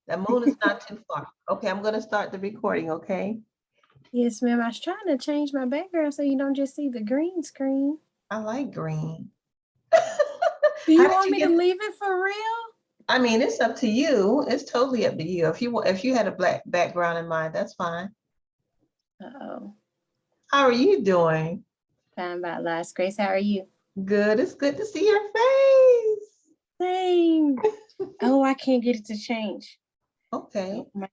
The moon is not too far. Okay, I'm going to start the recording, okay? Yes, ma'am. I was trying to change my background so you don't just see the green screen. I like green. Do How you did want you me to get? leave it for real? I mean, it's up to you. It's totally up to you. If you had a black background in mind, that's fine. Uh-oh. How are you doing? Fine by God's grace. How are you? Good. It's good to see your face. Same. Oh, I can't get it to change. Okay. Oh,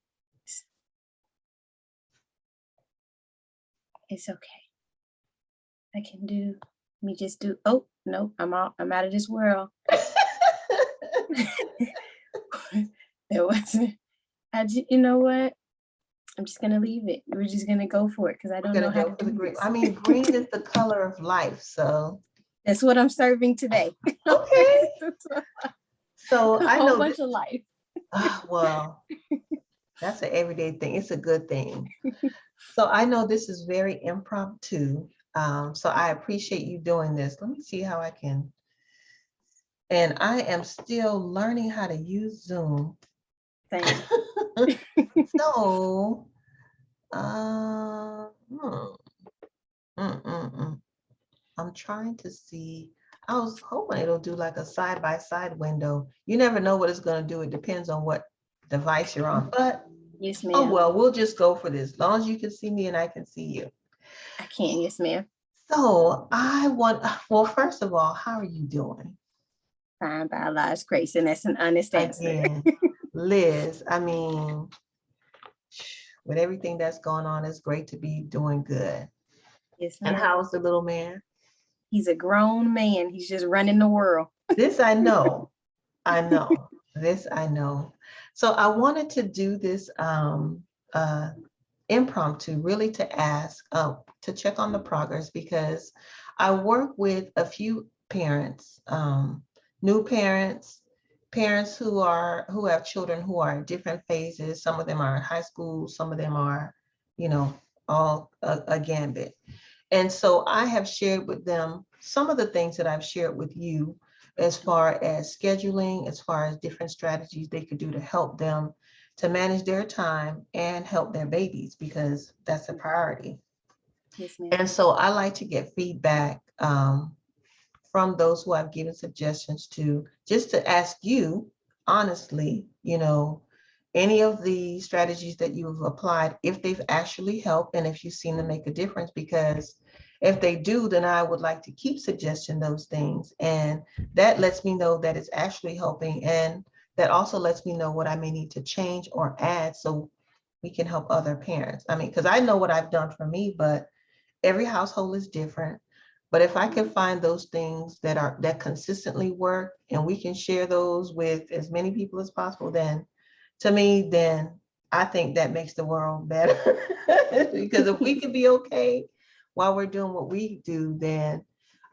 it's okay. I can do. Let me just do. Oh no, I'm out of this world. There wasn't. You know what? I'm just gonna leave it. We're just gonna go for it because I We're don't know gonna how go to for the do green. this. I mean, green is the color of life. So That's what I'm serving today. okay. So A I whole know bunch that. of life. Well, that's an everyday thing. It's a good thing. So I know this is very impromptu. So I appreciate you doing this. Let me see how I can. And I am still learning how to use Zoom. Same. So, uh, hmm, I'm trying to see. I was hoping it'll do like a side-by-side window. You never know what it's going to do. It depends on what device you're on. But, Yes, oh, ma'am. well, we'll just go for this. As long as you can see me and I can see you. I can. Yes, ma'am. So well, first of all, how are you doing? Fine by God's grace, and that's an honest answer. Again, Liz, I mean, with everything that's going on, it's great to be doing good. Yes, And ma'am. how's the little man? He's a grown man. He's just running the world. This I know. I know. This I know. So I wanted to do this uh impromptu, really to ask, to check on the progress, because I work with a few parents, new parents, parents who have children who are in different phases. Some of them are in high school, some of them are, you know, all a gambit. And so I have shared with them some of the things that I've shared with you as far as scheduling, as far as different strategies they could do to help them to manage their time and help their babies, because that's a priority. Yes, ma'am. And so I like to get feedback from those who I've given suggestions to, just to ask you honestly, any of the strategies that you've applied, if they've actually helped and if you've seen them make a difference. Because if they do, then I would like to keep suggesting those things. And that lets me know that it's actually helping. And that also lets me know what I may need to change or add so we can help other parents. I mean, because I know what I've done for me, but every household is different. But if I can find those things that consistently work and we can share those with as many people as possible, then to me, then I think that makes the world better. Because if we can be okay while we're doing what we do, then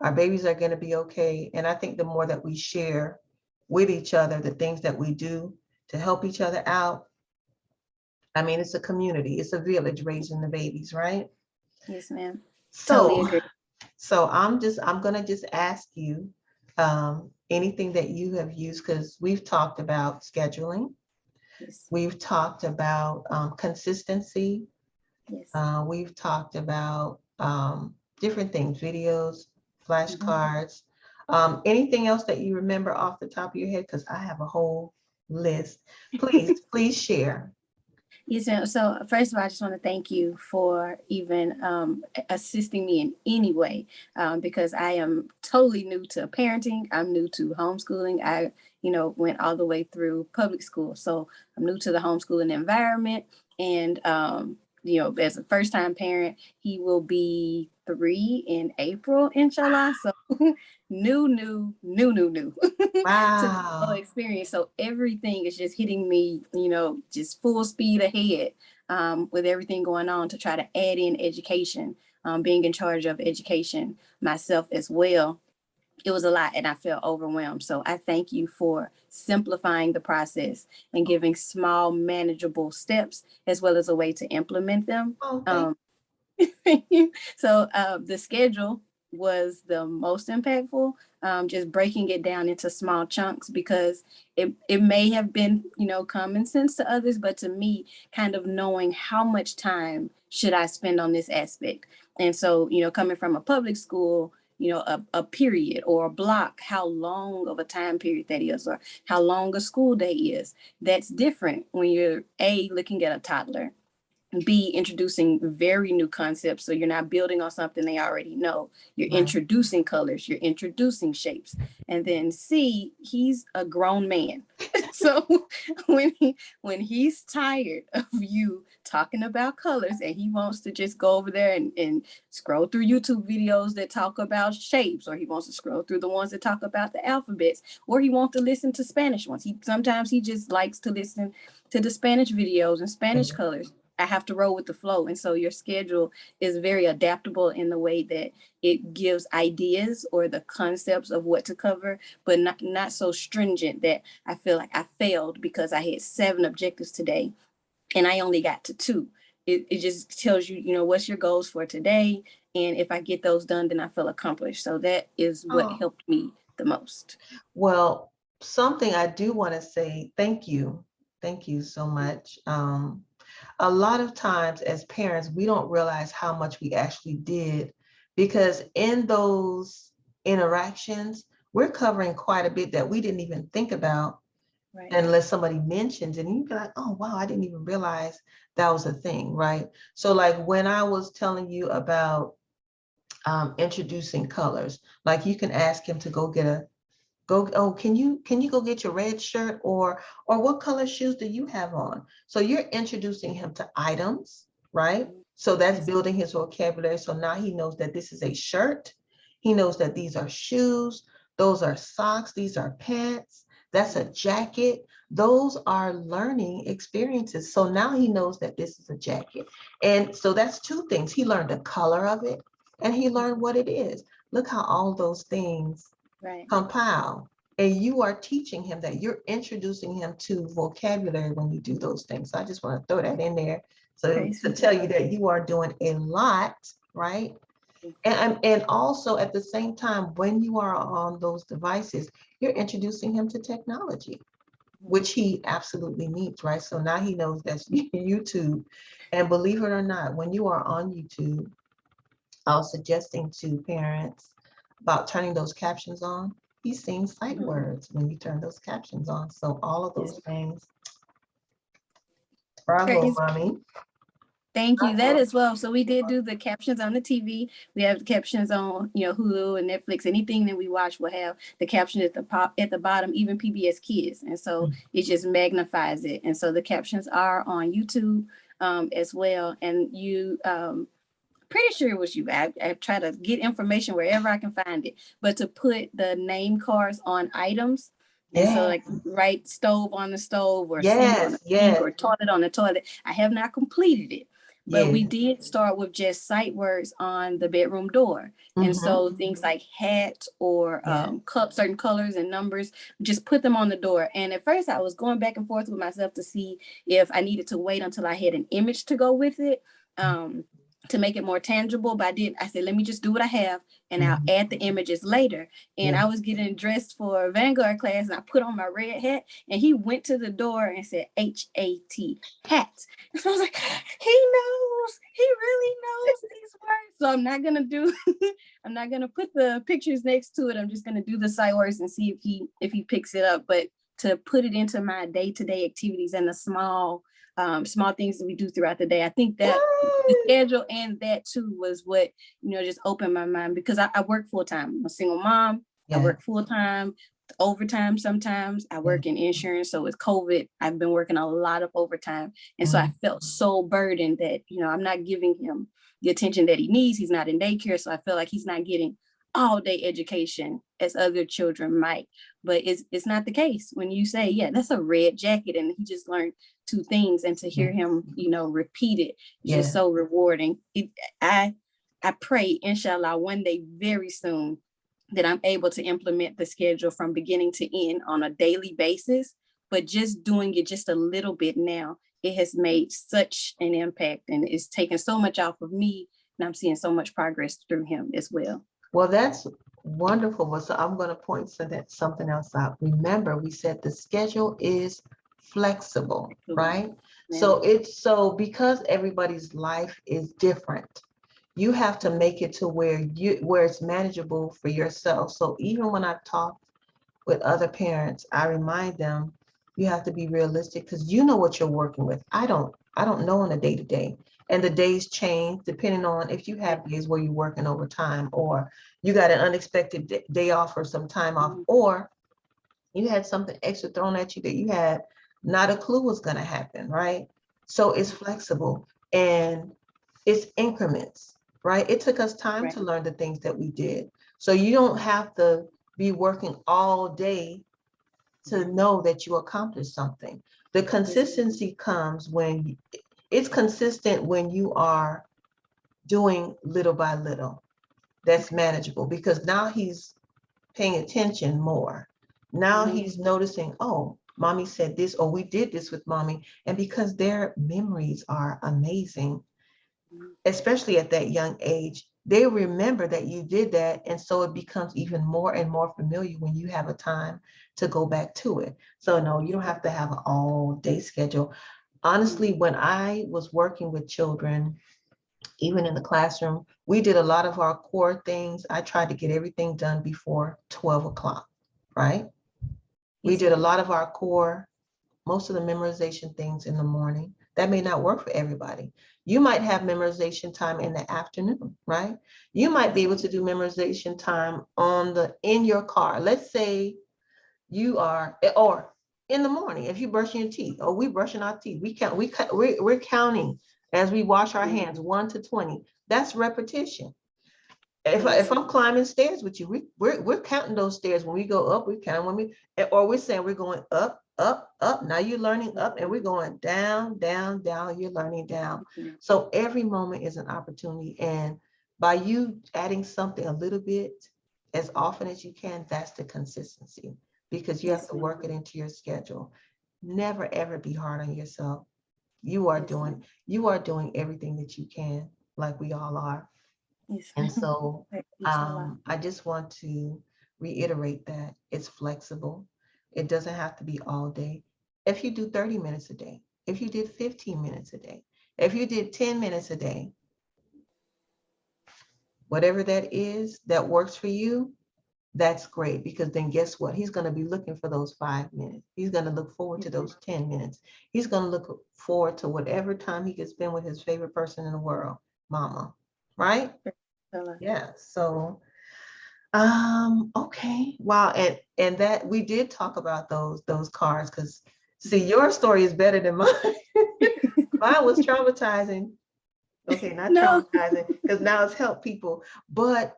our babies are going to be okay. And I think the more that we share with each other, the things that we do to help each other out, I mean, it's a community, it's a village raising the babies, right? Yes, ma'am. Totally So, agree. so I'm gonna just ask you anything that you have used, because we've talked about scheduling, Yes. we've talked about consistency, Yes. we've talked about different things, videos, Mhm. flashcards, anything else that you remember off the top of your head, because I have a whole list. Please share. Yes, ma'am. So first of all, I just want to thank you for even assisting me in any way, because I am totally new to parenting. I'm new to homeschooling. I, went all the way through public school, so I'm new to the homeschooling environment. And as a first time parent, he will be 3 in April, inshallah. So new to the whole Wow. experience. So everything is just hitting me, just full speed ahead, with everything going on to try to add in education, being in charge of education myself as well. It was a lot and I felt overwhelmed. So I thank you for simplifying the process and giving small, manageable steps as well as a way to implement them. Oh, thank Um, so the schedule. was the most impactful. Just breaking it down into small chunks, because it may have been, common sense to others, but to me, kind of knowing how much time should I spend on this aspect. And so, coming from a public school, a period or a block, how long of a time period that is, or how long a school day is, that's different when you're looking at a toddler, B, introducing very new concepts. So you're not building on something they already know. You're Right. introducing colors, you're introducing shapes. And then C, he's a grown man. So when he's tired of you talking about colors and he wants to just go over there and scroll through YouTube videos that talk about shapes, or he wants to scroll through the ones that talk about the alphabets, or he wants to listen to Spanish ones. Sometimes he just likes to listen to the Spanish videos and Spanish colors. I have to roll with the flow. And so your schedule is very adaptable in the way that it gives ideas or the concepts of what to cover, but not so stringent that I feel like I failed because I had 7 objectives today and I only got to 2. It just tells you, what's your goals for today. And if I get those done, then I feel accomplished. So that is what helped me the most. Well, something I do want to say, thank you. Thank you so much. A lot of times as parents, we don't realize how much we actually did, because in those interactions, we're covering quite a bit that we didn't even think about, Right. unless somebody mentions, and you'd be like, oh, wow, I didn't even realize that was a thing, right? So like when I was telling you about introducing colors, like you can ask him to can you go get your red shirt, or what color shoes do you have on? So you're introducing him to items, right? So that's building his vocabulary. So now he knows that this is a shirt. He knows that these are shoes. Those are socks. These are pants. That's a jacket. Those are learning experiences. So now he knows that this is a jacket. And so that's 2 things. He learned the color of it and he learned what it is. Look how all those things compile, and you are teaching him that, you're introducing him to vocabulary when you do those things. So I just want to throw that in there, so to tell you that you are doing a lot, right? And also at the same time, when you are on those devices, you're introducing him to technology, which he absolutely needs, right? So now he knows that's YouTube. And believe it or not, when you are on YouTube, I was suggesting to parents about turning those captions on. He's seeing sight words when you turn those captions on. So all of those things. Bravo, mommy. Thank you. That as well. So we did do the captions on the TV. We have the captions on, Hulu and Netflix. Anything that we watch will have the caption at the bottom, even PBS Kids. And so it just magnifies it. And so the captions are on YouTube as well. And you pretty sure it was you. I try to get information wherever I can find it, but to put the name cards on items. And so like write stove on the stove, or sink on the sink, or toilet on the toilet. I have not completed it, but we did start with just sight words on the bedroom door. And so things like hat or certain colors and numbers, just put them on the door. And at first I was going back and forth with myself to see if I needed to wait until I had an image to go with it. To make it more tangible, but I said, let me just do what I have and I'll add the images later. And I was getting dressed for a Vanguard class and I put on my red hat and he went to the door and said, HAT, hat. And so I was like, he really knows these words. So I'm not going to put the pictures next to it. I'm just going to do the sight words and see if he picks it up. But to put it into my day-to-day activities and the small things that we do throughout the day. I think that the schedule and that too was what, just opened my mind, because I work full time. I'm a single mom. I work full time, overtime sometimes. I work in insurance. So with COVID, I've been working a lot of overtime. And so I felt so burdened that, I'm not giving him the attention that he needs. He's not in daycare. So I feel like he's not getting all day education as other children might. But it's not the case when you say, that's a red jacket and he just learned 2 things, and to hear him, repeat it is just so rewarding. I pray, inshallah, one day very soon that I'm able to implement the schedule from beginning to end on a daily basis, but just doing it just a little bit now, it has made such an impact and it's taken so much off of me, and I'm seeing so much progress through him as well. Well, that's wonderful. Well, so I'm going to point something else out. Remember, we said the schedule is flexible, right? So so because everybody's life is different, you have to make it to where it's manageable for yourself. So even when I talk with other parents, I remind them you have to be realistic because you know what you're working with. I don't know on a day to day. And the days change depending on if you have days where you're working overtime or you got an unexpected day off or some time off, or you had something extra thrown at you that you had not a clue was going to happen, right? So it's flexible and it's increments, right? It took us time to learn the things that we did. So you don't have to be working all day to know that you accomplished something. The consistency comes when it's consistent when you are doing little by little. That's manageable because now he's paying attention more. Now he's noticing, oh, mommy said this, or we did this with mommy. And because their memories are amazing, especially at that young age, they remember that you did that. And so it becomes even more and more familiar when you have a time to go back to it. So no, you don't have to have an all day schedule. Honestly, when I was working with children, even in the classroom, we did a lot of our core things. I tried to get everything done before 12 o'clock, right? We did a lot of our core, most of the memorization things in the morning. That may not work for everybody. You might have memorization time in the afternoon, right? You might be able to do memorization time in your car. Let's say you are, or in the morning, if you brushing your teeth, or we brushing our teeth, we're counting as we wash our hands 1 to 20. That's repetition. If I'm climbing stairs with you, we're counting those stairs. When we go up, we count when we, or we're saying we're going up, up, up. Now you're learning up, and we're going down, down, down. You're learning down. So every moment is an opportunity, and by you adding something a little bit as often as you can, that's the consistency because you have to work it into your schedule. Never ever be hard on yourself. You are doing everything that you can, like we all are. And so I just want to reiterate that it's flexible. It doesn't have to be all day. If you do 30 minutes a day, if you did 15 minutes a day, if you did 10 minutes a day, whatever that is that works for you, that's great because then guess what? He's going to be looking for those 5 minutes. He's going to look forward to those 10 minutes. He's going to look forward to whatever time he can spend with his favorite person in the world, mama, right? Yeah. So okay. Wow. And that we did talk about those cars because see, your story is better than mine. Mine was traumatizing. Okay, not traumatizing, because now it's helped people. But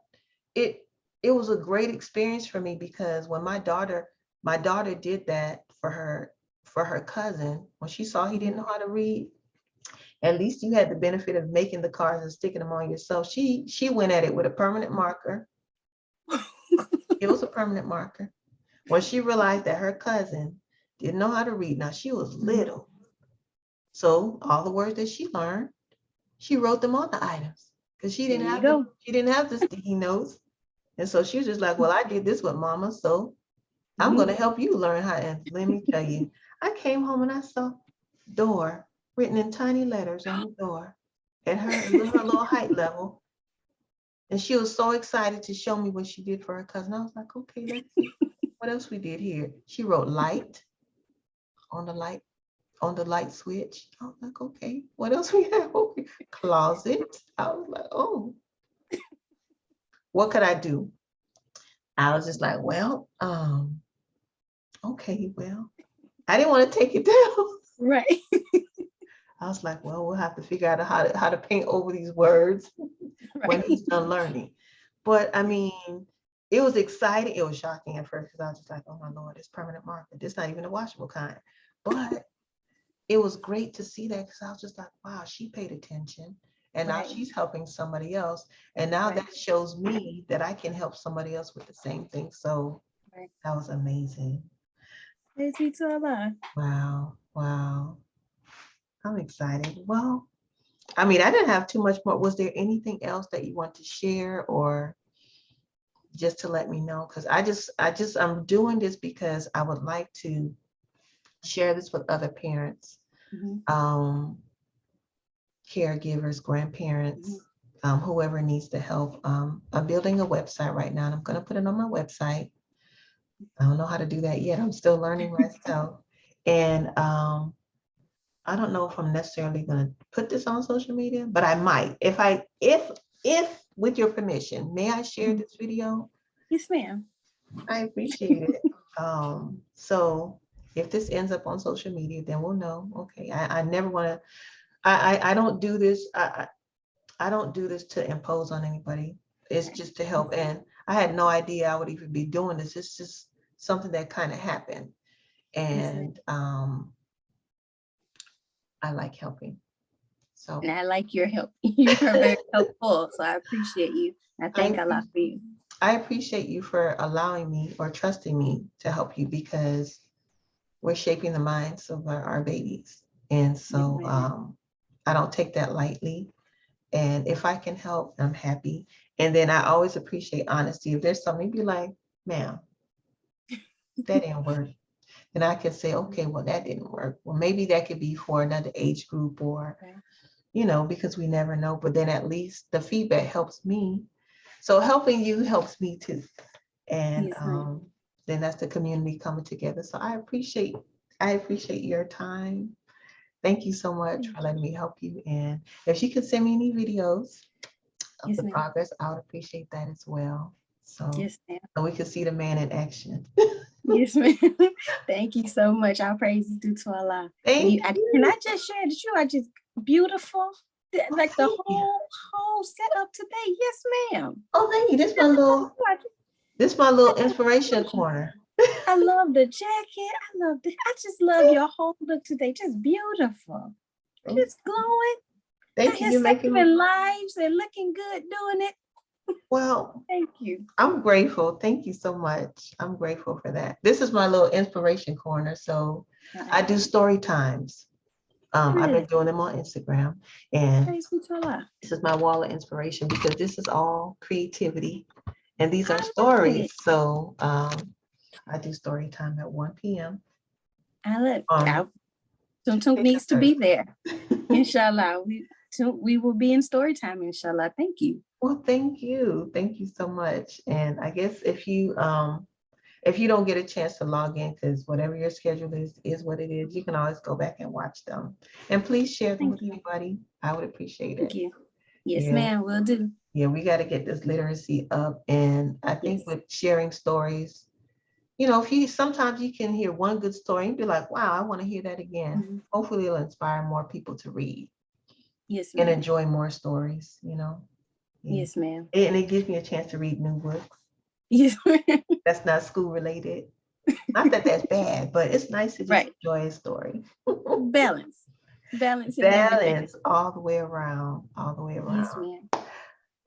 it it was a great experience for me because when my daughter did that for her cousin, when she saw he didn't know how to read, at least you had the benefit of making the cars and sticking them on yourself. She went at it with a permanent marker. It was a permanent marker. When she realized that her cousin didn't know how to read, now she was little. So all the words that she learned, she wrote them on the items because she didn't have the sticky notes. And so she was just like, well, I did this with mama, so I'm going to help you learn how. And let me tell you, I came home and I saw door written in tiny letters on the door at her little height level. And she was so excited to show me what she did for her cousin. I was like, okay, let's see what else we did here. She wrote light on the light switch. I was like, okay, what else we have over here? Closet. I was like, oh, what could I do? I was just like, well, okay, well, I didn't want to take it down. Right. I was like, well, we'll have to figure out how to paint over these words when he's done learning. But I mean, it was exciting. It was shocking at first because I was just like, oh my Lord, it's permanent marker. This not even a washable kind. But it was great to see that because I was just like, wow, she paid attention. And now she's helping somebody else. And now that shows me that I can help somebody else with the same thing. So that was amazing. Wow. Wow. I'm excited. Well, I mean, I didn't have too much more. Was there anything else that you want to share or just to let me know, because I'm doing this because I would like to share this with other parents, caregivers, grandparents, whoever needs the help. I'm building a website right now, and I'm going to put it on my website. I don't know how to do that yet. I'm still learning myself. And I don't know if I'm necessarily going to put this on social media, but I might. If with your permission, may I share this video? Yes, ma'am. I appreciate it. So if this ends up on social media, then we'll know. Okay, I never want to. I don't do this. I don't do this to impose on anybody. It's just to help. And I had no idea I would even be doing this. It's just something that kind of happened. And I like helping. So and I like your help. You are very helpful. So I appreciate you. I thank Allah for you. I appreciate you for allowing me or trusting me to help you, because we're shaping the minds of our babies. And so I don't take that lightly. And if I can help, I'm happy. And then I always appreciate honesty. If there's something, be like, ma'am, that didn't work. And I can say, okay, well, that didn't work. Well, maybe that could be for another age group, or, because we never know. But then at least the feedback helps me. So helping you helps me too. And then that's the community coming together. So I appreciate your time. Thank you so much for letting me help you. And if you could send me any videos of the progress, I would appreciate that as well. So, so we can see the man in action. Yes, ma'am. Thank you so much. Our praises due to Allah. Thank you. Can I just share that you are just beautiful? Like the whole setup today. Yes, ma'am. Oh, thank you. This my little inspiration corner. I love the jacket. I just love your whole look today. Just beautiful. Just glowing. Thank you. You're saving lives and looking good doing it. Well, thank you. I'm grateful. Thank you so much. I'm grateful for that. This is my little inspiration corner. So I do story times. I've been doing them on Instagram, and this is my wall of inspiration, because this is all creativity and these are stories. So I do story time at 1 p.m. Tunk needs to be there. Inshallah. We will be in story time, inshallah. Thank you. Well, thank you. Thank you so much. And I guess if you don't get a chance to log in, because whatever your schedule is what it is, you can always go back and watch them. And please share them with anybody. I would appreciate it. Thank you. Yes, ma'am, will do. Yeah, we got to get this literacy up. And I think with sharing stories, sometimes you can hear one good story and be like, wow, I want to hear that again. Hopefully it'll inspire more people to read. Yes, ma'am. And enjoy more stories, Yes, ma'am. And it gives me a chance to read new books. Yes, ma'am. That's not school related. Not that that's bad, but it's nice to just enjoy a story. Balance all the way around. Yes, ma'am.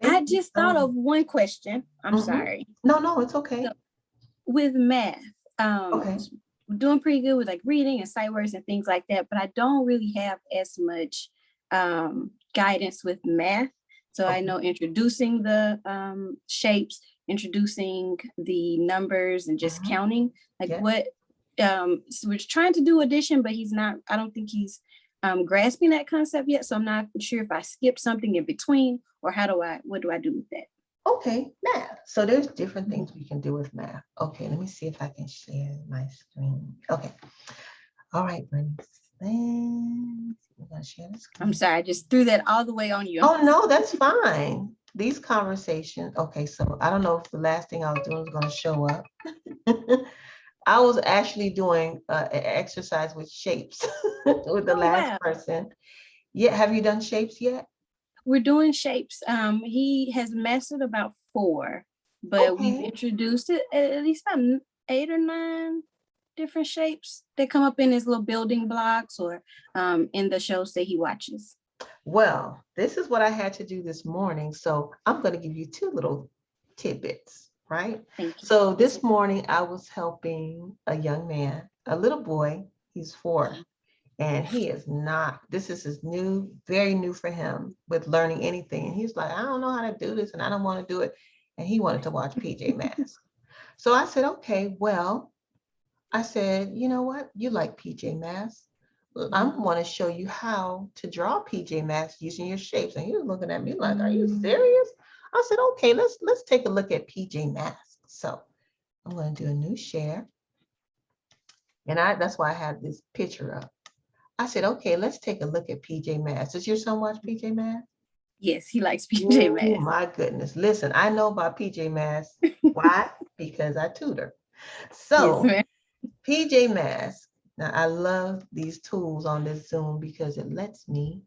I just thought of one question. I'm sorry. No, it's okay. So, with math, we're doing pretty good with like reading and sight words and things like that, but I don't really have as much guidance with math. So I know introducing the shapes, introducing the numbers, and just counting. What so we're trying to do addition, but I don't think he's grasping that concept yet. So I'm not sure if I skip something in between, or what do I do with that? Okay, math. So there's different things we can do with math. Okay, let me see if I can share my screen. Okay. All right, Bernice. We're gonna share the screen. I'm sorry, I just threw that all the way on you. Oh no, that's fine. These conversations. Okay, so I don't know if the last thing I was doing was going to show up. I was actually doing an exercise with shapes with the last person. Yeah, have you done shapes yet? We're doing shapes. He has mastered about 4, but we've introduced it at least about 8 or 9 different shapes that come up in his little building blocks or in the shows that he watches. Well, this is what I had to do this morning. So I'm going to give you 2 little tidbits, right? Thank you. So this morning I was helping a young man, a little boy, he's 4. And this is very new for him with learning anything. And he's like, I don't know how to do this and I don't want to do it. and he wanted to watch PJ Masks. So I said, okay, well, I said, you know what? You like PJ Masks. I'm want to show you how to draw PJ Masks using your shapes. And he was looking at me like, are you serious? I said, okay, let's take a look at PJ Masks. So I'm going to do a new share. And that's why I have this picture up. I said, okay, let's take a look at PJ Masks. Does your son watch PJ Masks? Yes, he likes PJ Oh Masks. my goodness. Listen, I know about PJ Masks. Why? Because I tutor. So Yes, PJ Masks. Now I love these tools on this Zoom because it lets me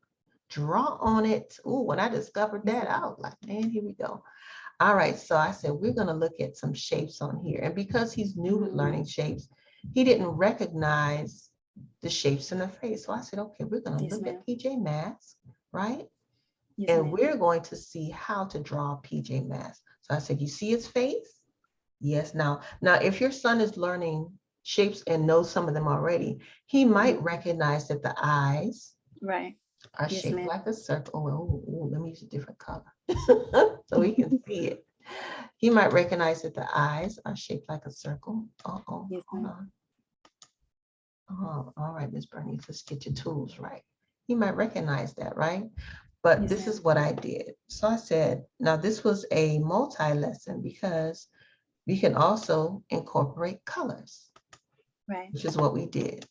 draw on it. Oh, when I discovered that, I was like, man, here we go. All right, so I said, we're going to look at some shapes on here. And because he's new with learning shapes, he didn't recognize the shapes in the face. So I said, okay, we're going to look at PJ Masks, right? And we're going to see how to draw PJ Masks. So I said, you see his face? Yes. Now, if your son is learning shapes and knows some of them already, he might recognize that the eyes are shaped like a circle. Oh, let me use a different color so he can see it. He might recognize that the eyes are shaped like a circle. Hold on. Oh, all right, Miss Bernice, let's get your tools right. He might recognize that, right? But this is what I did. So I said, now this was a multi-lesson because we can also incorporate colors, which is what we did.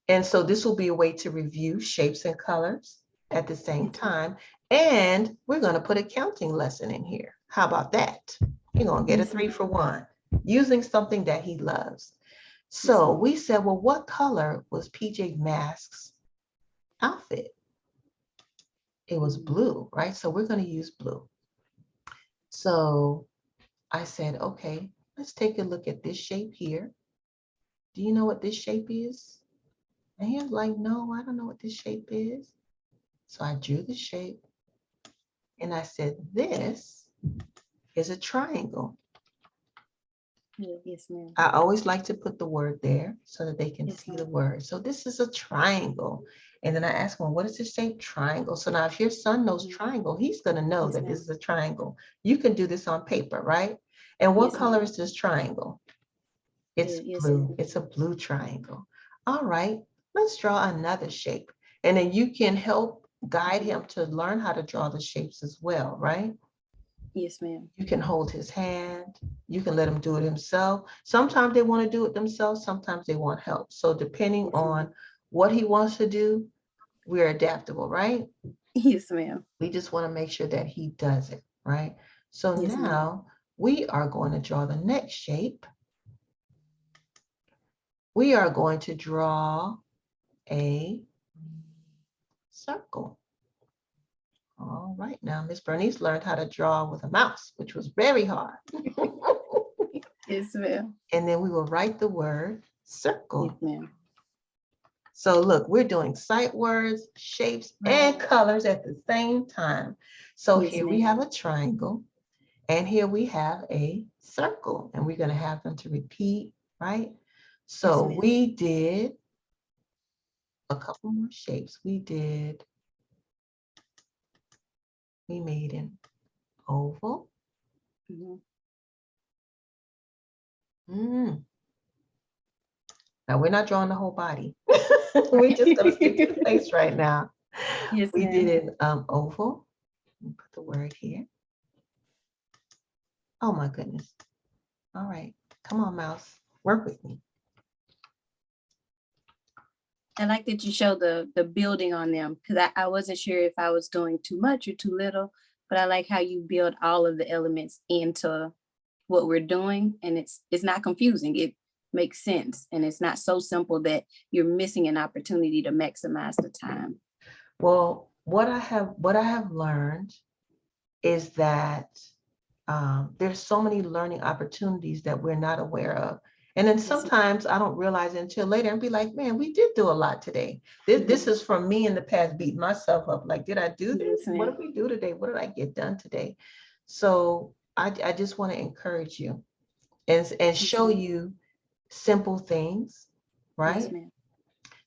And so this will be a way to review shapes and colors at the same time. And we're going to put a counting lesson in here. How about that? You're going to get a 3 for 1 using something that he loves. So we said, well, what color was PJ Masks' outfit? It was blue, right? So we're going to use blue. So I said, okay, let's take a look at this shape here. Do you know what this shape is? And he was like, no, I don't know what this shape is. So I drew the shape and I said, this is a triangle. Yes, ma'am. I always like to put the word there so that they can see the word. So this is a triangle. And then I asked him, what is the shape? Triangle. So now if your son knows triangle, he's going to know that this is a triangle. You can do this on paper, right? And what color is this triangle? It's blue. It's a blue triangle. All right, let's draw another shape. And then you can help guide him to learn how to draw the shapes as well, right? Yes, ma'am. You can hold his hand. You can let him do it himself. Sometimes they want to do it themselves. Sometimes they want help. So depending on what he wants to do, we're adaptable, right? Yes, ma'am. We just want to make sure that he does it, right? So now we are going to draw the next shape. We are going to draw a circle. All right, now Miss Bernice learned how to draw with a mouse, which was very hard. Yes, ma'am. And then we will write the word circle. Yes, ma'am. So look, we're doing sight words, shapes, and colors at the same time. So here we have a triangle, and here we have a circle, and we're going to have them to repeat, right? So we did a couple more shapes. We made an oval. Now we're not drawing the whole body. We're just going to stick to the face right now. Yes, we did an oval. Put the word here. Oh my goodness. All right. Come on, mouse. Work with me. I like that you show the building on them because I wasn't sure if I was doing too much or too little, but I like how you build all of the elements into what we're doing, and it's not confusing. It makes sense, and it's not so simple that you're missing an opportunity to maximize the time. Well, what I have learned is that there's so many learning opportunities that we're not aware of. And then sometimes I don't realize it until later and be like, man, we did do a lot today. This is from me in the past, beating myself up. Like, did I do this? What did we do today? What did I get done today? So I just want to encourage you and show you simple things, right?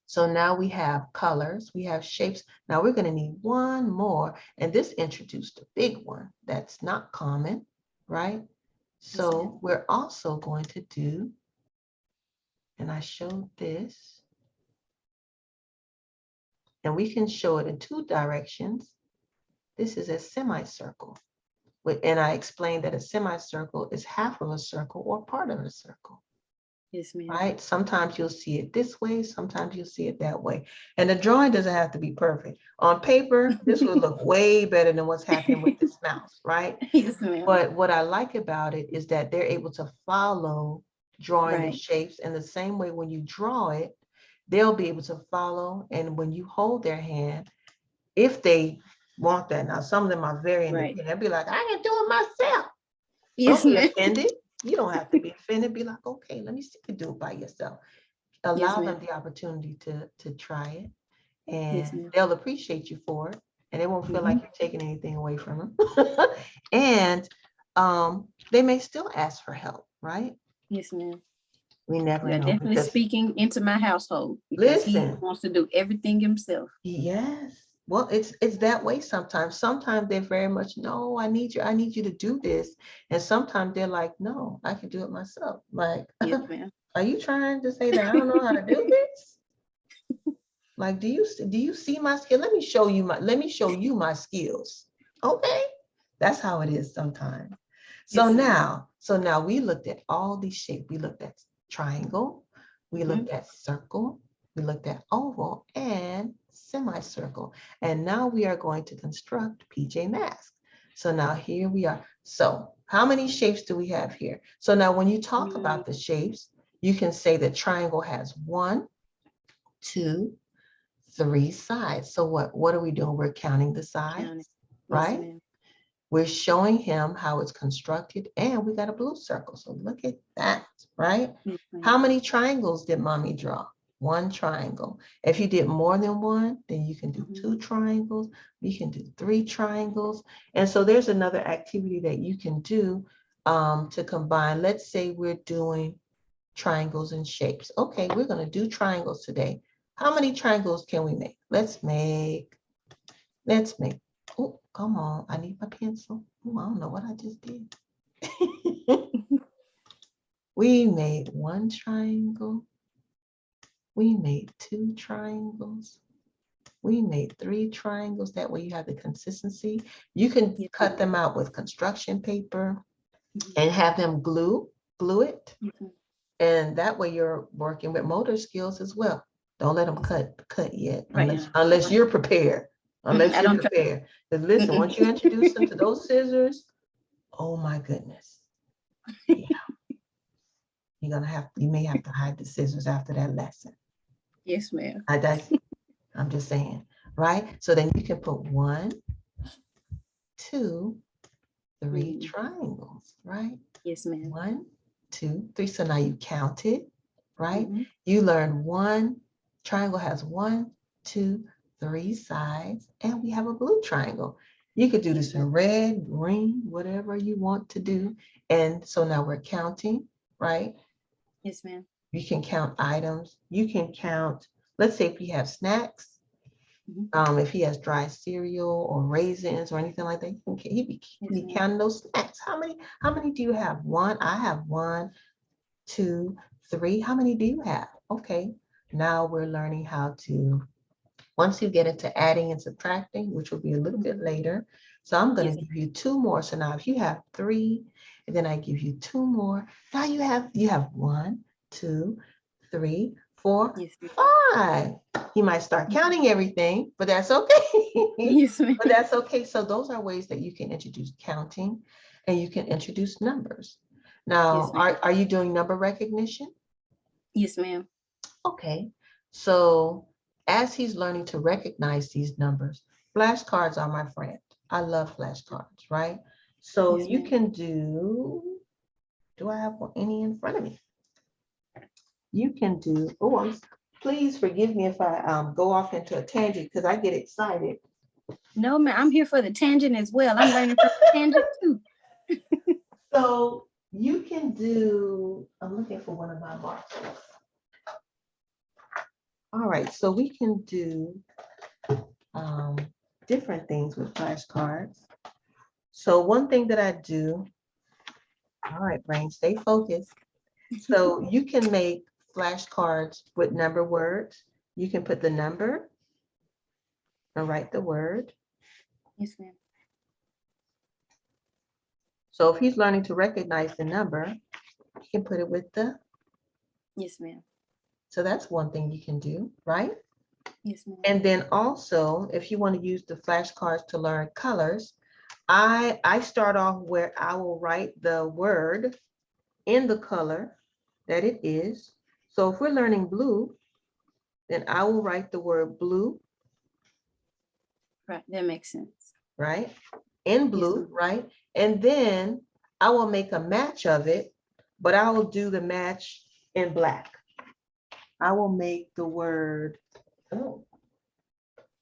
So now we have colors, we have shapes. Now we're going to need one more. And this introduced a big one that's not common. right? Yes, ma'am. So we're also going to do, and I showed this, and we can show it in two directions. This is a semicircle. And I explained that a semicircle is half of a circle or part of a circle. Yes, ma'am. Right? Sometimes you'll see it this way, sometimes you'll see it that way. And the drawing doesn't have to be perfect. On paper, this would look way better than what's happening with this mouse, right? Yes, ma'am. But what I like about it is that they're able to follow drawing the Right. shapes in the same way. When you draw it, they'll be able to follow. And when you hold their hand, if they want that. Now, some of them are very Right. independent. They'll be like, I can do it myself. Yes, Don't be ma'am. offended. You don't have to be offended. Be like, okay, let me see you do it by yourself. Yes, Allow ma'am. them the opportunity to try it, Yes, and ma'am. they'll appreciate you for it, and they won't feel like Mhm. you're taking anything away from them. And they may still ask for help, right? Yes, ma'am. We never You are know, definitely because speaking into my household because he listen, wants to do everything himself. yes. Well, it's that way sometimes. Sometimes they're very much, no, I need you to do this. And sometimes they're like, no, I can do it myself. Like, Yes, ma'am. are you trying to say that I don't know how to do this? Like, do you see my skill? Let me show you my skills. Okay. That's how it is sometimes. So Yes, ma'am. now we looked at all these shapes. We looked at triangle, we Mhm. looked at circle, we looked at oval and semicircle. And now we are going to construct PJ Masks. So now here we are. So how many shapes do we have here? So now when you talk about the shapes, you can say that triangle has 1, 2, 3 sides. So what are we doing? We're counting the County. sides, Yes, right? ma'am. We're showing him how it's constructed, and we got a blue circle. So look at that, right? Yes, ma'am. How many triangles did mommy draw? 1 triangle. If you did more than one, then you can do 2 triangles. You can do 3 triangles. And so there's another activity that you can do to combine. Let's say we're doing triangles and shapes. Okay, we're going to do triangles today. How many triangles can we make? Let's make, oh, come on, I need my pencil. Oh, I don't know what I just did. We made 1 triangle. We made 2 triangles. We made 3 triangles. That way you have the consistency. You can Yes, cut ma'am. them out with construction paper Mhm. and have them glue it. Yes, ma'am. And that way you're working with motor skills as well. Don't let them Yes. cut yet, Right now. unless you're prepared. I don't try. Because listen, Mm-mm. once you introduce them to those scissors, oh my goodness. Yeah, you may have to hide the scissors after that lesson. Yes, ma'am. I'm just saying, right? So then you can put 1, 2, 3 Mm. triangles, right? Yes, ma'am. 1, 2, 3. So now you counted, right? Mhm. You learned triangle has 1, 2, 3 sides, and we have a blue triangle. You could do Yes, this in ma'am. red, green, whatever you want to do. And so now we're counting, right? Yes, ma'am. You can count items. You can count, let's say if you have snacks, Mhm. if he has dry cereal or raisins or anything like that, he Yes, be ma'am. counting those snacks. How many do you have? 1, I have 1, 2, 3. How many do you have? Okay, now we're learning how to, once you get into adding and subtracting, which will be a little bit Mhm. later. So I'm going Yes, to give you 2 more. So now if you have 3, and then I give you 2 more, now you have 1, 2, 3, 4, yes, ma'am. 5. You might start Mhm. counting everything, but that's okay. Yes, ma'am. But that's okay. So those are ways that you can introduce counting, and you can introduce numbers. Yes, Now, ma'am. are you doing number recognition? Yes, ma'am. Okay, so as he's learning to recognize these numbers, flashcards are my friend. I love flashcards, right? So Yes, you ma'am. can do I have any in front of me? You can do, please forgive me if I go off into a tangent because I get excited. No, ma'am. I'm here for the tangent as well. I'm learning from the tangent too. So you can do, I'm looking for one of my markers. All right, so we can do different things with flashcards. So one thing that I do All right, brain, stay focused. So you can make flashcards with number words. You can put the number and write the word. Yes, ma'am. So if he's learning to recognize the number, you can put it with the, Yes, ma'am. so that's one thing you can do, right? Yes, ma'am. And then also, if you want to use the flashcards to learn colors, I start off where I will write the word in the color that it is. So if we're learning blue, then I will write the word blue, Right. That makes sense. right? In blue, ma'am. right? And then I will make a match of it, but I will do the match in black. I will make the word, oh,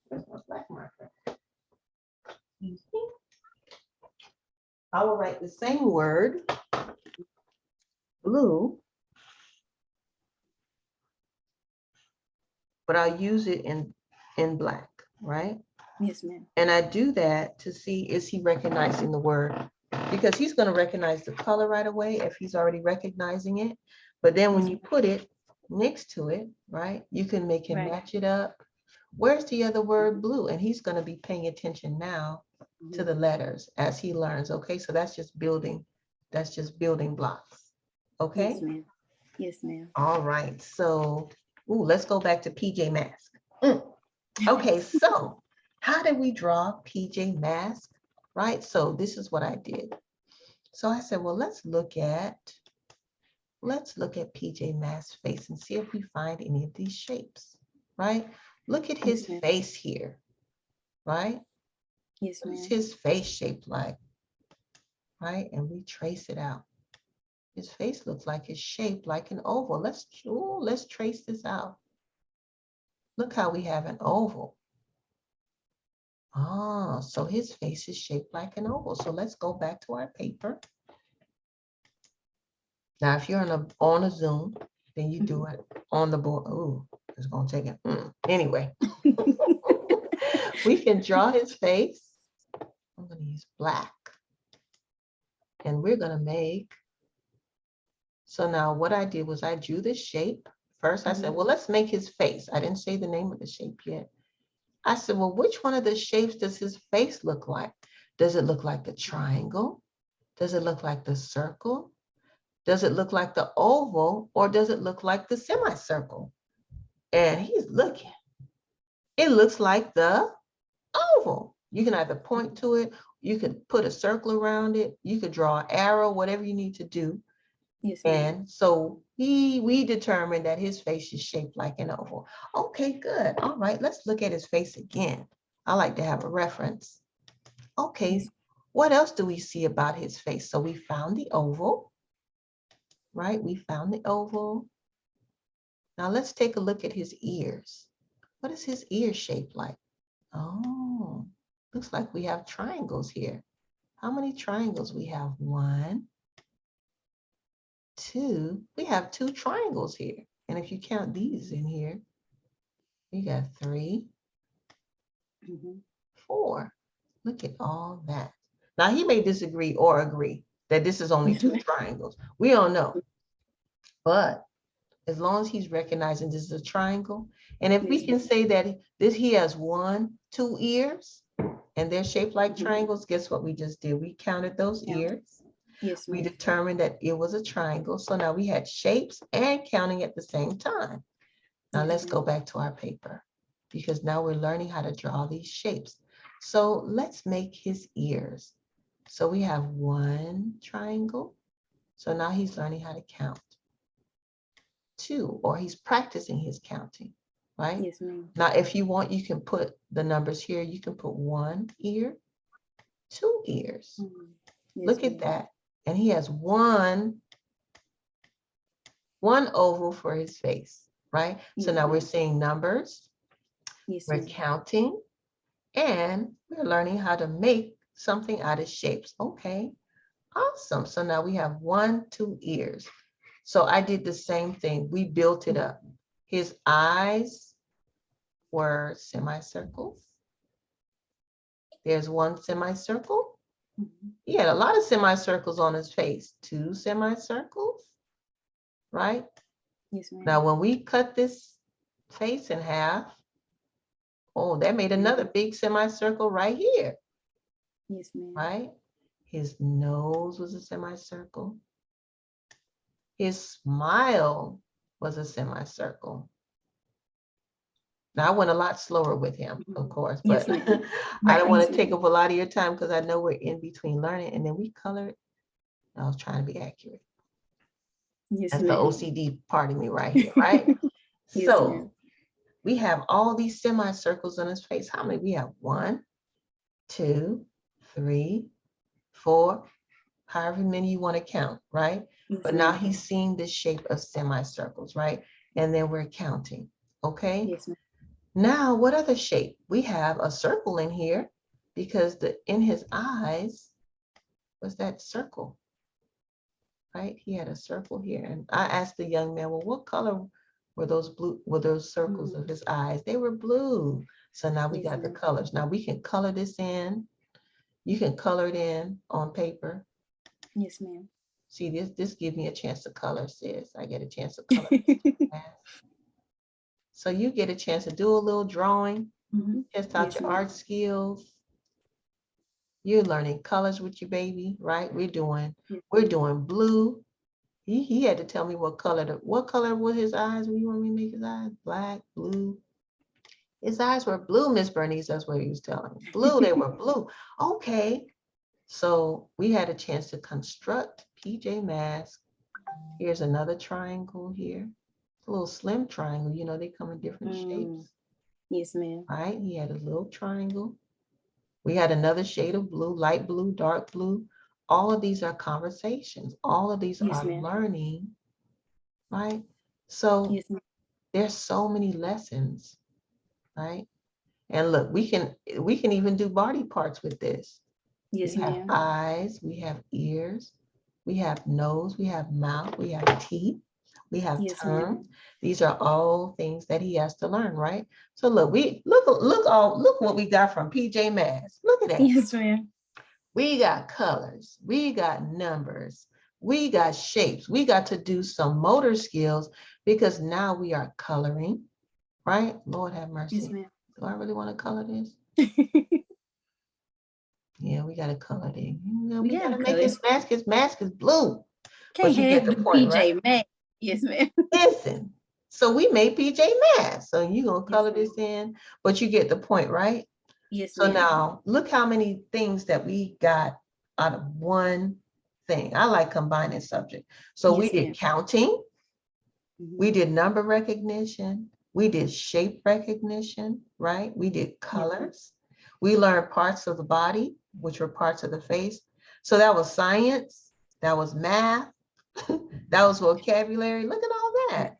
where's my black marker? I will write the same word, blue, but I'll use it in black, right? Yes, ma'am. And I do that to see, is he recognizing the word? Because he's going to recognize the color right away if he's already recognizing it. But then when you put it next to it, right, you can make him match it up. Where's the other word, blue? And he's going to be paying attention now to the letters as he learns. Okay, so that's just building blocks. Okay. Yes, ma'am. Yes, ma'am. All right. So, let's go back to PJ Masks. Okay, so how did we draw PJ Masks? Right. So this is what I did. So I said, well, let's look at PJ Masks' face and see if we find any of these shapes. Right. Look at his face here. Right. Yes, What is ma'am. his face shaped like? Right. And we trace it out. His face looks like it's shaped like an oval. Let's trace this out. Look how we have an oval. Ah, so his face is shaped like an oval. So let's go back to our paper. Now, if you're on a Zoom, then you do it on the board. Oh, it's gonna take it. Anyway, we can draw his face. I'm gonna use black. And we're gonna make, so now what I did was I drew this shape. First, I said, well, let's make his face. I didn't say the name of the shape yet. I said, well, which one of the shapes does his face look like? Does it look like the triangle? Does it look like the circle? Does it look like the oval, or does it look like the semicircle? And he's looking. It looks like the oval. You can either point to it, you could put a circle around it, you could draw an arrow, whatever you need to do. Yes, and so we determined that his face is shaped like an oval. Okay, good. All right, let's look at his face again. I like to have a reference. Okay, yes. What else do we see about his face? So we found the oval, right? We found the oval. Now let's take a look at his ears. What is his ear shaped like? Oh, looks like we have triangles here. How many triangles we have? 1, 2. We have 2 triangles here. And if you count these in here, you got 3, 4. Look at all that. Now he may disagree or agree that this is only 2 triangles. We don't know. But as long as he's recognizing this is a triangle, and if we can say that he has 1, 2 ears, and they're shaped like triangles, guess what we just did? We counted those ears. Yes, we determined that it was a triangle. So now we had shapes and counting at the same time. Now let's go back to our paper, because now we're learning how to draw these shapes. So let's make his ears. So we have 1 triangle. So now he's learning how to count. 2, or he's practicing his counting, right? Yes, ma'am. Now, if you want, you can put the numbers here. You can put 1 ear, 2 ears. Look at that. And he has one oval for his face, right? So now we're seeing numbers, we're counting, and we're learning how to make something out of shapes. Okay, awesome. So now we have 1, 2 ears. So I did the same thing. We built it up. His eyes were semicircles. There's 1 semicircle. He had a lot of semicircles on his face. 2 semicircles, right? Yes, ma'am. Now, when we cut this face in half, oh, that made another big semicircle right here, Yes, ma'am. right? His nose was a semicircle. His smile was a semicircle. Now, I went a lot slower with him, of course, Yes, but ma'am. I Right. don't want Yes, to take ma'am. up a lot of your time because I know we're in between learning. And then we colored. I was trying to be accurate. Yes, That's the ma'am. OCD part of me right here, right? Yes, ma'am. So we have all these semicircles on his face. How many? We have 1, 2, 3, 4, however many you want to count, right? Yes, But now ma'am. he's seeing the shape of semicircles, right? And then we're counting, okay? Yes, ma'am. Now, what other shape? We have a circle in here because in his eyes was that circle, right? He had a circle here. And I asked the young man, well, what color were those circles of his eyes? They were blue. So now we Yes, got the ma'am. colors. Now we can color this in. You can color it in on paper. Yes, ma'am. See, this gives me a chance to color, sis. I get a chance to color. So you get a chance to do a little drawing, test out Yes, your ma'am. art skills. You're learning colors with your baby, right? We're doing blue. He had to tell me what color were his eyes when you want me to make his eyes? Black, blue. His eyes were blue, Miss Bernice. That's what he was telling me. Blue, they were blue. Okay. So we had a chance to construct PJ Masks. Here's another triangle here. A little slim triangle. You know, they come in different shapes. Yes, ma'am. Right? He had a little triangle. We had another shade of blue, light blue, dark blue. All of these are conversations. All of these Yes, are ma'am. learning, right? So Yes, ma'am. there's so many lessons, right? And look, we can even do body parts with this. We Yes, have ma'am. eyes, we have ears, we have nose, we have mouth, we have teeth, we have Yes, tongue. ma'am. These are all things that he has to learn, right? So look, look what we got from PJ Masks. Look at that. Yes, ma'am. We got colors, we got numbers, we got shapes. We got to do some motor skills because now we are coloring, right? Lord have mercy. Yes, ma'am. Do I really want to color this? Yeah, we got to color it. We We got gotta to make color. his mask is blue. Can't But you get have the the point, right? PJ Masks. Yes, ma'am. Listen. So we made PJ Masks. So you're going to Yes, color ma'am. this in, but you get the point, right? Yes, So ma'am. now look how many things that we got out of one thing. I like combining subject. So we Yes, ma'am. did counting, we did number recognition, we did shape recognition, right? We did Yes, ma'am. colors. We learned parts of the body, which were parts of the face. So that was science, that was math, that was vocabulary. Look at all that.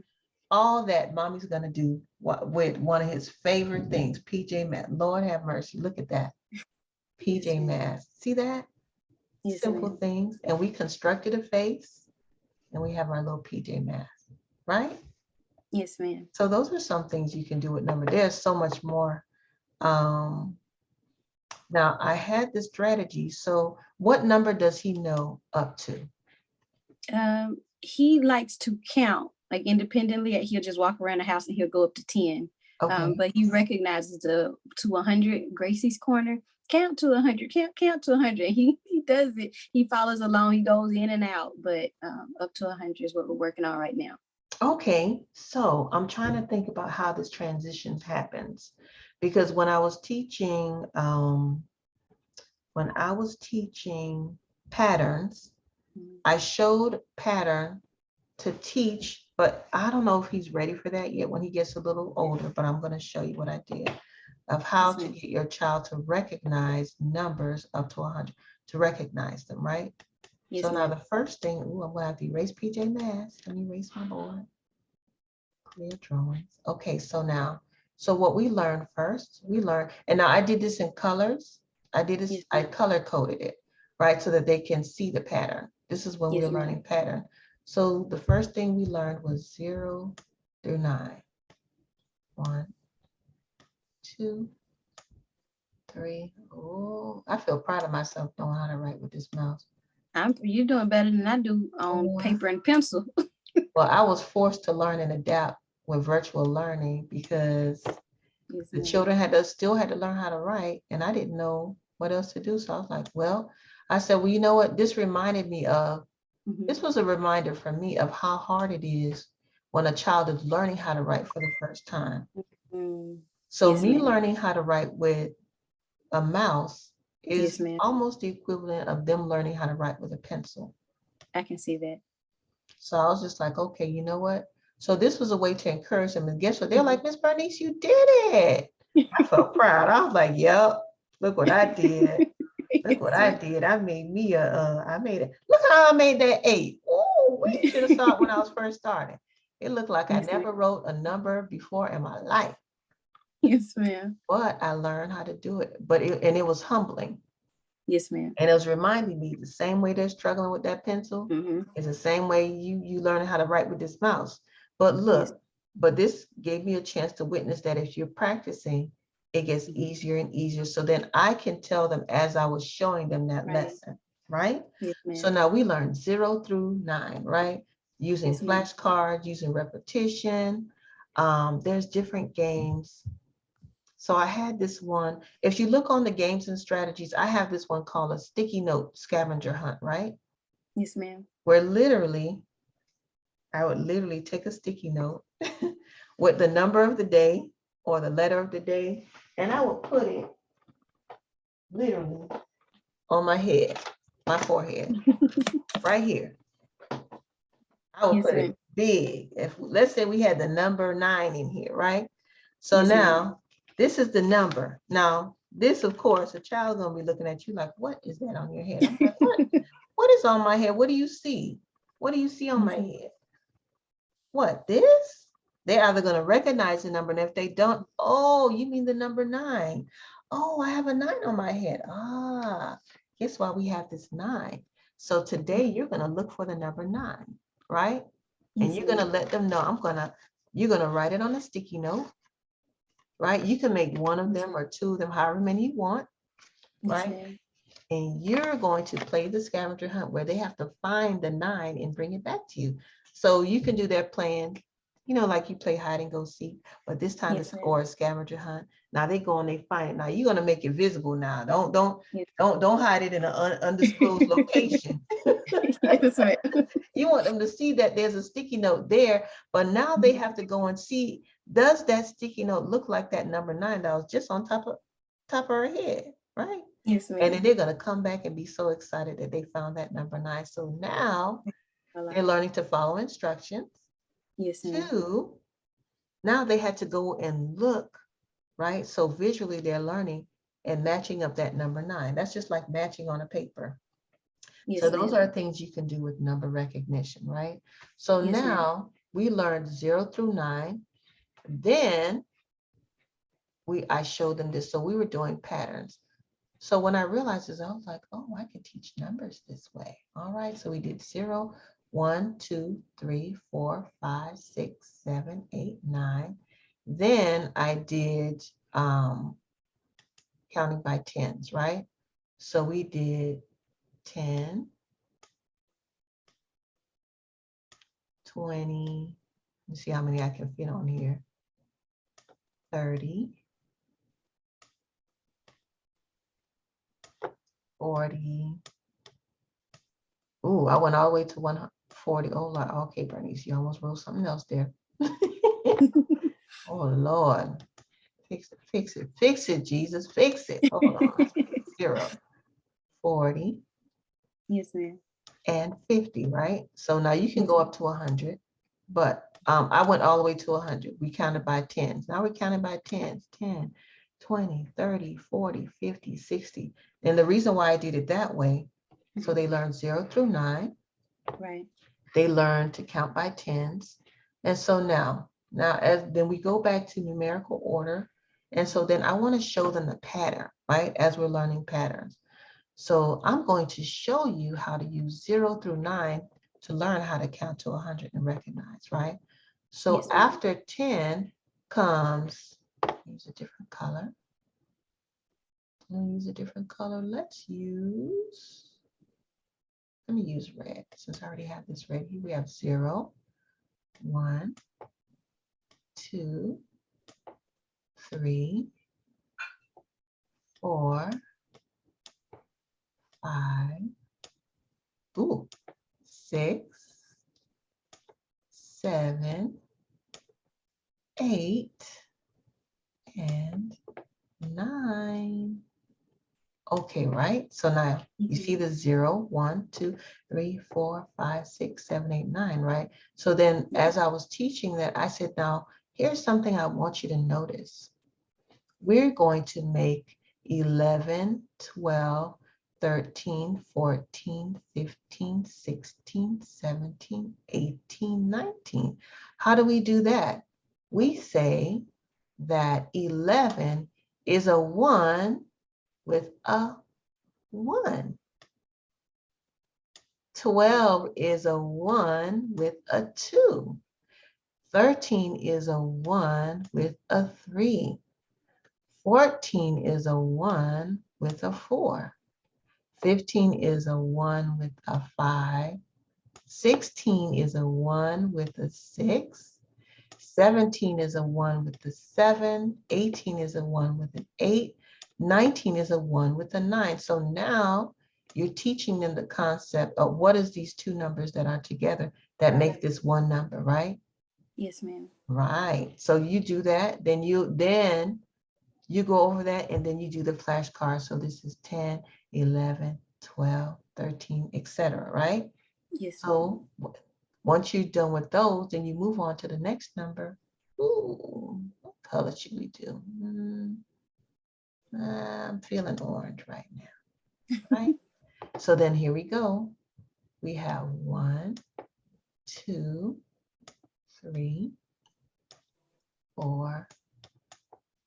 All that mommy's gonna do with one of his favorite things, PJ Masks. Lord have mercy. Look at that. Yes, PJ ma'am. Masks. See that? Yes, Simple ma'am. things. And we constructed a face and we have our little PJ Masks, right? Yes, ma'am. So those are some things you can do with number. There's so much more. Now I had this strategy. So what number does he know up to? He likes to count like independently. He'll just walk around the house and he'll go up to 10. Okay. But he recognizes the to 100 Gracie's corner. Count to 100. Count to 100. He does it. He follows along. He goes in and out. But up to 100 is what we're working on right now. Okay, so I'm trying to think about how this transition happens, because when I was teaching patterns, I showed pattern to teach, but I don't know if he's ready for that yet when he gets a little older, but I'm going to show you what I did of how to get your child to recognize numbers up to 100, to recognize them, right? Yes, so now ma'am. the first thing, I'm going to have to erase PJ Masks. Let me erase my board. Clear drawings. Okay, so what we learned first, and now I did this in colors. Yes, I ma'am. color coded it, right? So that they can see the pattern. This is when Yes, we're ma'am. learning pattern. So the first thing we learned was 0 through 9. 1, 2, 3. Oh, I feel proud of myself knowing how to write with this mouse. You're doing better than I do on paper and pencil. Well, I was forced to learn and adapt with virtual learning because the children still had to learn how to write, and I didn't know what else to do. So I was like, well, I said, well, you know what? This reminded me of, this was a reminder for me of how hard it is when a child is learning how to write for the first time. So me learning how to write with a mouse is almost the equivalent of them learning how to write with a pencil. I can see that. So I was just like, okay, you know what? So this was a way to encourage them. And guess what? They're like, Miss Bernice, you did it. I felt proud. I was like, yep, look what I did. Look what I did. I made me I made it. Look how I made that 8. Oh, you should have saw it when I was first starting. It looked like I never wrote a number before in my life. Yes, ma'am. But I learned how to do it. And it was humbling. Yes, ma'am. And it was reminding me the same way they're struggling with that pencil is the same way you learning how to write with this mouse. But look, but this gave me a chance to witness that if you're practicing, it gets easier and easier. So then I can tell them as I was showing them that lesson, right? Yes, so now we learned 0 through 9, right? Using flashcards, using repetition. There's different games. So I had this one. If you look on the games and strategies, I have this one called a sticky note scavenger hunt, right? Yes, ma'am. Where literally, I would literally take a sticky note with the number of the day or the letter of the day, and I would put it literally on my head, my forehead, right here. I would put it big. If let's say we had the number 9 in here, right? So now this is the number. Now, this, of course, a child's gonna be looking at you like, what is that on your head? I'm like, what is on my head? What do you see? What do you see on my head? What, this? They're either gonna recognize the number, and if they don't, oh, you mean the number 9. Oh, I have a 9 on my head. Ah, guess why we have this 9? So today you're gonna look for the number 9, right? And you're gonna let them know, you're gonna write it on a sticky note, right? You can make one of them or 2 of them, however many you want, right? And you're going to play the scavenger hunt where they have to find the 9 and bring it back to you. So you can do that playing, like you play hide and go seek, but this time it's for a scavenger hunt. Now they go and they find it. Now you're gonna make it visible now. Don't hide it in an undisclosed location. You want them to see that there's a sticky note there, but now they have to go and see, does that sticky note look like that number 9 that was just on top of her head, right? Yes, ma'am. And then they're going to come back and be so excited that they found that number 9. So now they're learning to follow instructions. Yes, ma'am. 2, now they had to go and look, right? So visually they're learning and matching up that number 9. That's just like matching on a paper. Yes, so those are things you can do with number recognition, right? So now we learned 0 through 9. Then I showed them this. So we were doing patterns. So when I realized this, I was like, oh, I can teach numbers this way. All right, so we did 0, 1, 2, 3, 4, 5, 6, 7, 8, 9. Then I did counting by tens, right? So we did 10, 20, let's see how many I can fit on here, 30, 40. Ooh, I went all the way to 140. Oh, Lord. Okay, Bernice, you almost wrote something else there. Oh, Lord. Fix it, Jesus, fix it. Hold on. 0, 40. Yes, ma'am. And 50, right? So now you can go up to 100, but I went all the way to 100. We counted by tens. Now we're counting by tens, 10, 20, 30, 40, 50, 60. And the reason why I did it that way, so they learned 0 through 9. Right. They learn to count by tens. And so now then we go back to numerical order. And so then I want to show them the pattern, right? As we're learning patterns. So I'm going to show you how to use 0 through 9 to learn how to count to 100 and recognize, right? So after 10 comes, use a different color. I'm gonna use a different color. Let me use red since I already have this red. Here we have 0, 1, 2, 3, 4, 5, 6, 7, 8, and 9. Okay, right? So now you see the 0, 1, 2, 3, 4, 5, 6, 7, 8, 9, right? So then as I was teaching that, I said, now here's something I want you to notice. We're going to make 11, 12, 13, 14, 15, 16, 17, 18, 19. How do we do that? We say that 11 is a 1 with a 1. 12 is a 1 with a 2. 13 is a 1 with a 3. 14 is a 1 with a 4. 15 is a 1 with a 5. 16 is a 1 with a 6. 17 is a 1 with a 7. 18 is a 1 with an 8. 19 is a 1 with a 9. So now you're teaching them the concept of what is these two numbers that are together that make this one number, right? Yes, ma'am. Right. So you do that, then you go over that, and then you do the flashcard. So this is 10, 11, 12, 13, etc., right? Yes, So once you're done with those, then you move on to the next number. Ooh, what color should we do? I'm feeling orange right now, right? So then here we go. We have 1, 2, 3, 4,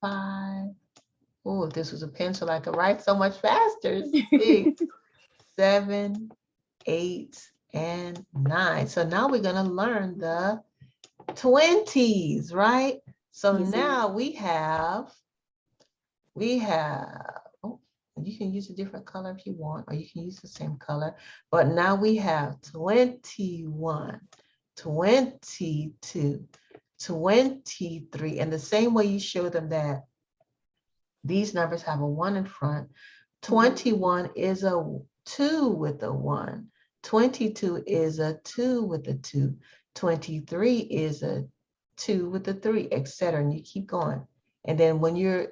5. Oh, if this was a pencil, I could write so much faster. 6, 7, 8, and 9. So now we're going to learn the 20s, right? So Yes, now we have, oh, you can use a different color if you want, or you can use the same color. But now we have 21, 22, 23. And the same way you show them that these numbers have a 1 in front, 21 is a 2 with a 1. 22 is a 2 with a 2. 23 is a 2 with a 3, etc. And you keep going. And then when you're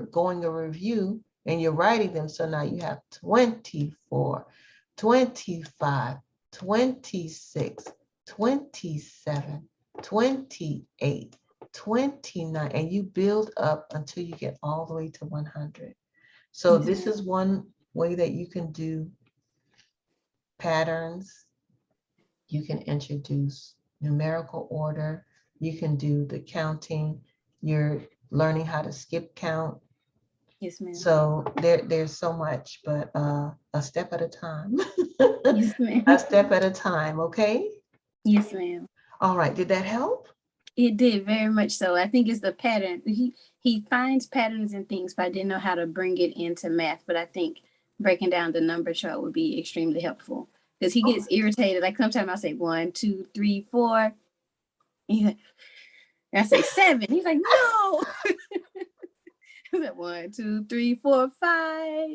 going a review and you're writing them, so now you have 24, 25, 26, 27, 28, 29, and you build up until you get all the way to 100. So Yes, this ma'am. is one way that you can do patterns. You can introduce numerical order. You can do the counting. You're learning how to skip count. Yes, ma'am. So there's so much, but a step at a time. Yes, ma'am. A step at a time, okay? Yes, ma'am. All right, did that help? It did very much so. I think it's the pattern. He finds patterns and things, but I didn't know how to bring it into math. But I think breaking down the number chart would be extremely helpful because he gets irritated. Like sometimes I say 1, 2, 3, 4. He's like, and I say 7. He's like, no. He's like 1, 2, 3, 4, 5,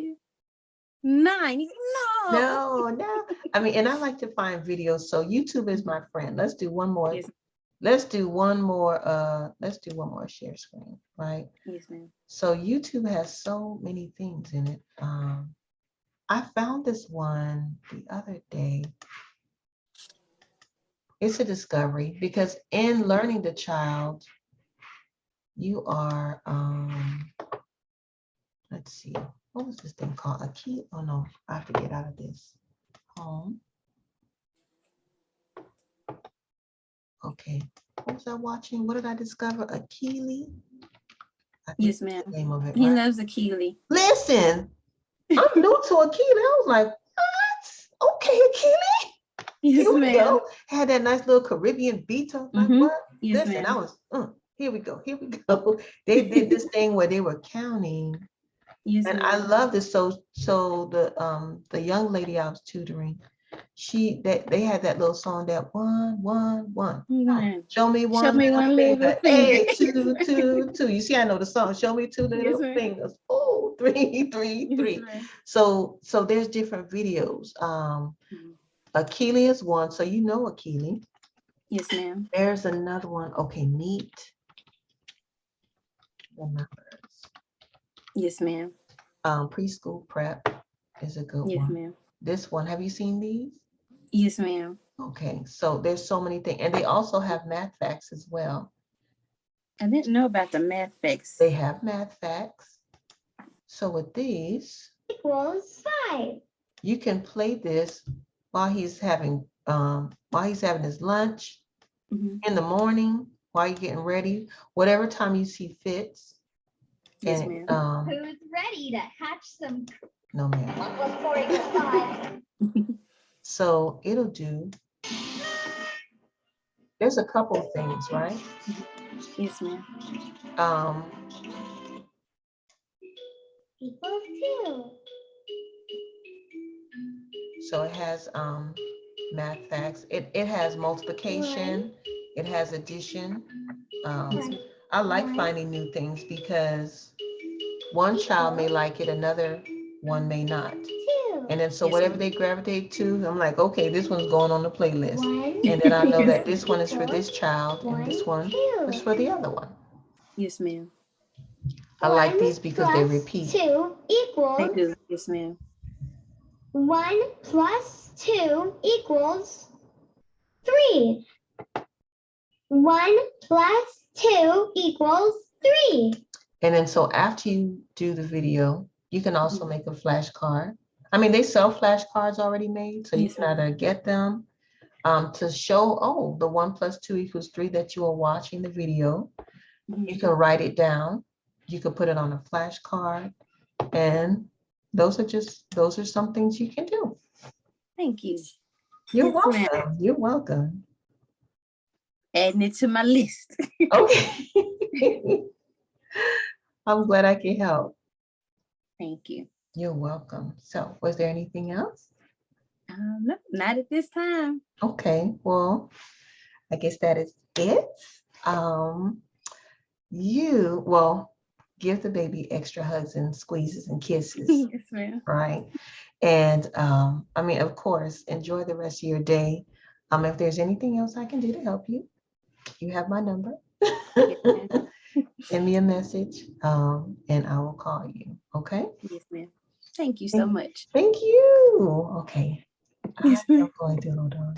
9. He's like, no. No. I mean, and I like to find videos. So YouTube is my friend. Let's do one more. Yes. Let's do one more share screen, right? Yes, ma'am. So YouTube has so many things in it. I found this one the other day. It's a discovery because in learning the child, you are, let's see, what was this thing called? A key? Oh no, I have to get out of this. Home. Okay, what was I watching? What did I discover? A Keely? Yes, ma'am. Name of it, He right? loves a Keely. Listen, I'm new to a Keely. I was like, what? Okay, a Keely. Yes, Here we ma'am. go. Had that nice little Caribbean beat up. Like, what? Yes, Listen, ma'am. I was, here we go. They did this thing where they were counting Yes, And I ma'am. love this. So the young lady I was tutoring, they had that little song, that one. Amen. Show me Show one me little one little finger. finger. Hey, two. You see, I know the song. Show me two Yes, little ma'am. fingers. Oh, three. Yes, ma'am. So there's different videos. Mhm. Akili is one, so you know Akili. Yes, ma'am. There's another one. Okay, meet the members. Yes, ma'am. Preschool prep is a good Yes, one. ma'am. This one, have you seen these? Yes, ma'am. Okay, so there's so many things, and they also have math facts as well. I didn't know about the math facts. They have math facts. So with these, equals 5. you can play this while he's having his lunch, Mhm. in the morning, while you're getting ready, whatever time you see fits. Yes, And ma'am. Who's ready to hatch some? no, ma'am. 1 plus 4 equals 5. So it'll do. There's a couple of things, right? Yes, ma'am. Equals 2. So it has math facts. It has multiplication. It has addition. I like finding new things because one child may like it, another one may not. 2. And then so Yes, whatever ma'am. they gravitate to, I'm like, okay, this one's going on the playlist. 1. And then I know Yes, that this one is for this child and this one is for the other one. Yes, ma'am. I like these because they repeat. 2 They equals do. Yes, ma'am. 1 plus 2 equals 3. 1 plus 2 equals 3. And then so after you do the video, you can also make a flashcard. I mean, they sell flashcards already made, so you Yes, can either get them to show, oh, the 1 plus 2 equals 3 that you are watching the video. You Mhm. can write it down. You can put it on a flashcard. And those are some things you can do. Thank you. You're Yes, ma'am. welcome. You're welcome. Adding it to my list. Okay. I'm glad I can help. Thank you. You're welcome. So was there anything else? No, not at this time. Okay, well, I guess that is it. Give the baby extra hugs and squeezes and kisses, Yes, ma'am. right? And I mean, of course, enjoy the rest of your day. If there's anything else I can do to help you, you have my number. Yes, ma'am. Send me a message, and I will call you. Okay. Yes, ma'am. Thank you so much. Thank you. Okay. Yes, I ma'am. am going to hold on.